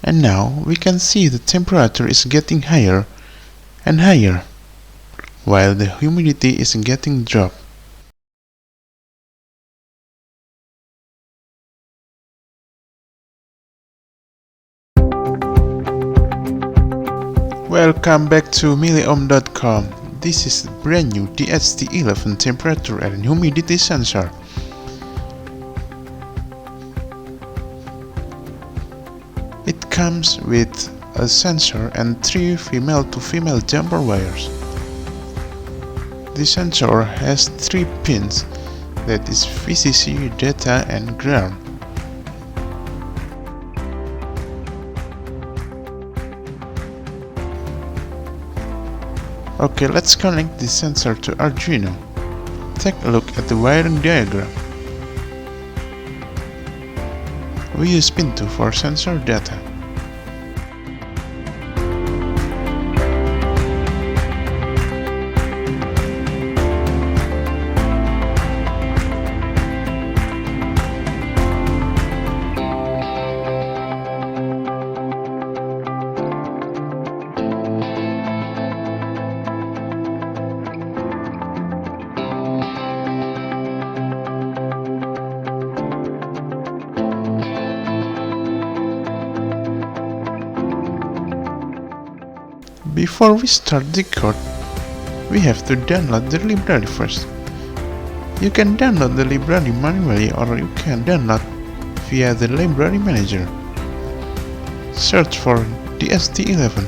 And now we can see the temperature is getting higher and higher, while the humidity is getting dropped. Welcome back to milliohm.com. This is the brand new DHT11 temperature and humidity sensor. It comes with a sensor and 3 female to female jumper wires. The sensor has 3 pins, that is VCC, data and ground. Okay, let's connect the sensor to Arduino. Take a look at the wiring diagram. We use pin 2 for sensor data. Before we start the code, we have to download the library first. You can download the library manually or you can download via the library manager. Search for DHT11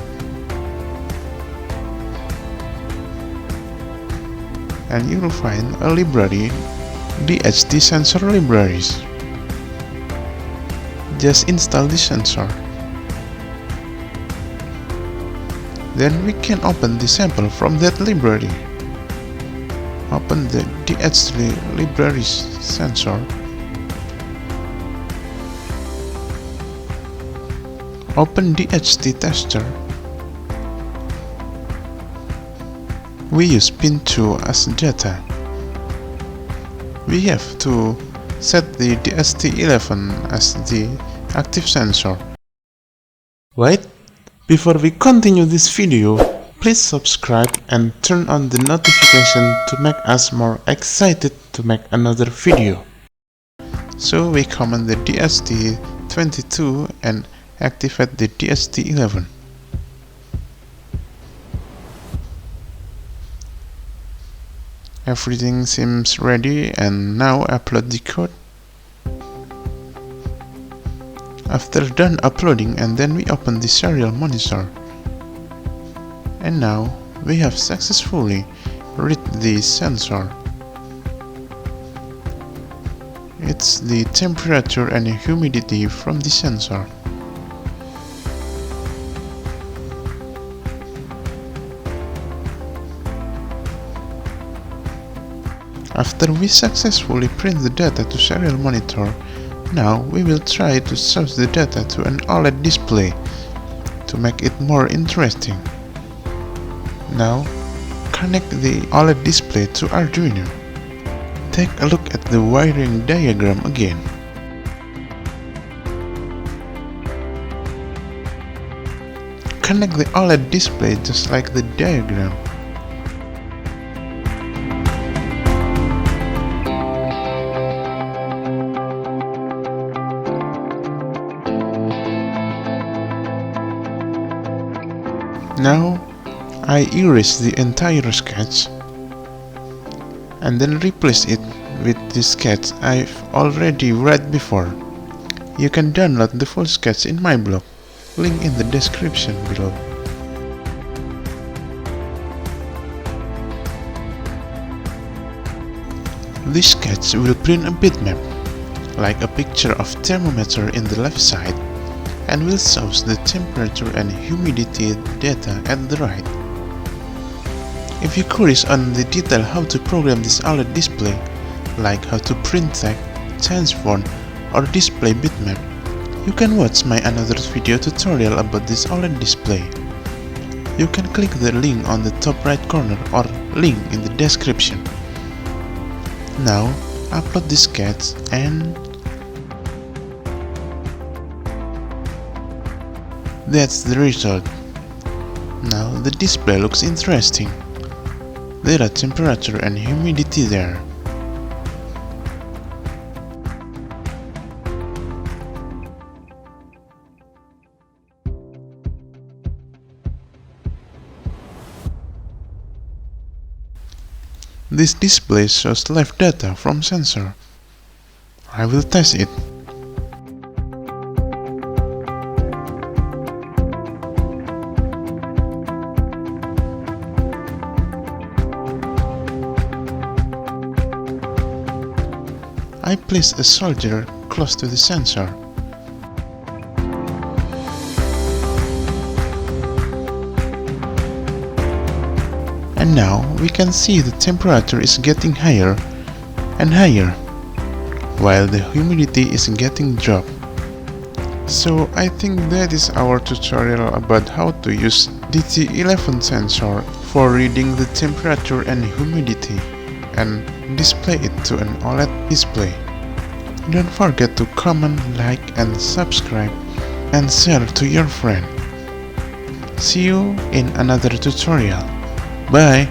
and you will find a library, DHT sensor libraries. Just install the sensor. Then we can open the sample from that library. Open the DHT libraries sensor. Open DHT tester. We use pin 2 as data. We have to set the DHT11 as the active sensor. Wait. Before we continue this video, please subscribe and turn on the notification to make us more excited to make another video. So we command the DHT22 and activate the DHT11. Everything seems ready and now upload the code. After done uploading, and then we open the serial monitor. And now we have successfully read the sensor. It's the temperature and humidity from the sensor. After we successfully print the data to serial monitor, now we will try to source the data to an OLED display to make it more interesting. Now connect the OLED display to Arduino. Take a look at the wiring diagram again. Connect the OLED display just like the diagram. Now I erase the entire sketch and then replace it with the sketch I've already read before. You can download the full sketch in my blog, link in the description below. This sketch will print a bitmap, like a picture of thermometer in the left side, and will show the temperature and humidity data at the right. If you're curious on the detail how to program this OLED display, like how to print text, change font, or display bitmap, you can watch my another video tutorial about this OLED display. You can click the link on the top right corner or link in the description. Now upload the sketch and That's the result. Now the display looks interesting. There are temperature and humidity there. This display shows live data from sensor. I will test it. I place a soldier close to the sensor. And now we can see the temperature is getting higher and higher, while the humidity is getting dropped. So I think that is our tutorial about how to use DHT11 sensor for reading the temperature and humidity and display it to an OLED display. Don't forget to comment, like and subscribe and share to your friend. See you in another tutorial. Bye!